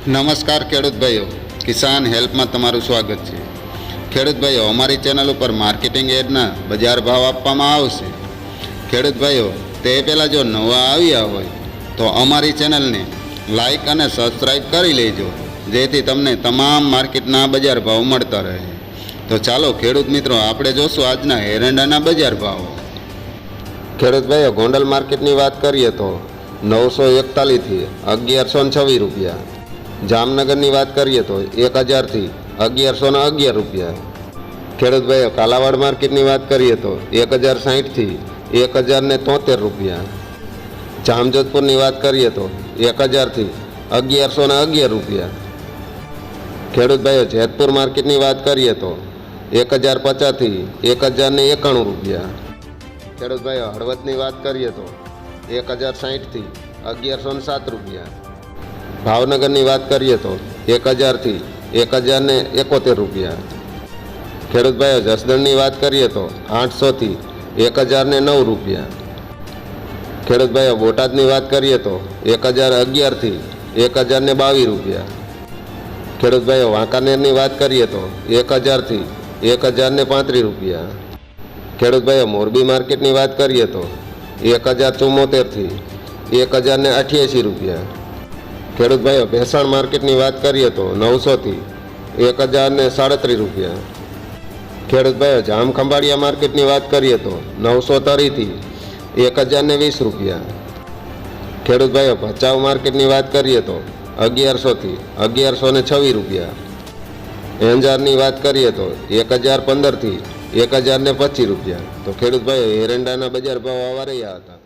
નમસ્કાર ખેડૂત ભાઈઓ, કિસાન હેલ્પમાં તમારું સ્વાગત છે। ખેડૂત ભાઈઓ, અમારી ચેનલ ઉપર માર્કેટિંગ એડના બજાર ભાવ આપવામાં આવશે। ખેડૂત ભાઈઓ, તે પહેલાં જો નવા આવ્યા હોય તો અમારી ચેનલને લાઈક અને સબસ્ક્રાઈબ કરી લેજો, જેથી તમને તમામ માર્કેટના બજાર ભાવ મળતા રહે। તો ચાલો ખેડૂત મિત્રો, આપણે જોશું આજના એરંડાના બજાર ભાવ। ખેડૂત ભાઈઓ, ગોંડલ માર્કેટની વાત કરીએ તો 941થી 1126 રૂપિયા। જામનગરની વાત કરીએ તો 1000થી 1111 રૂપિયા। ખેડૂત ભાઈઓ, કાલાવાડ માર્કેટની વાત કરીએ તો 1060થી 1073 રૂપિયા। જામજોધપુરની વાત કરીએ તો 1000થી 1111 રૂપિયા। ખેડૂત ભાઈઓ, જેતપુર માર્કેટની વાત કરીએ તો 1050થી 1091 રૂપિયા। ખેડૂત ભાઈઓ, હળવદની વાત કરીએ તો 1060થી 1107 રૂપિયા। ભાવનગરની વાત કરીએ તો 1000થી 1071 રૂપિયા। ખેડૂત ભાઈઓ, જસદણની વાત કરીએ તો 800થી 1009 રૂપિયા। ખેડૂત ભાઈઓ, બોટાદની વાત કરીએ તો 1011થી 1022 રૂપિયા। ખેડૂત ભાઈઓ, વાંકાનેરની વાત કરીએ તો 1000થી 1035 રૂપિયા। ખેડૂત ભાઈઓ, મોરબી માર્કેટની વાત કરીએ તો 1074થી 1088 રૂપિયા। ખેડૂત ભાઈઓ, ભેસાણ માર્કેટની વાત કરીએ તો 900થી 1037 રૂપિયા। ખેડૂત ભાઈઓ, જામખંભાળિયા માર્કેટની વાત કરીએ તો 930થી 1020 રૂપિયા। ખેડૂત ભાઈઓ, ભચાઉ માર્કેટની વાત કરીએ તો 1100થી 1126 રૂપિયા। એંજારની વાત કરીએ તો 1015થી 1025 રૂપિયા। તો ખેડૂત ભાઈઓ, એરંડાના બજાર ભાવ આવા રહ્યા હતા।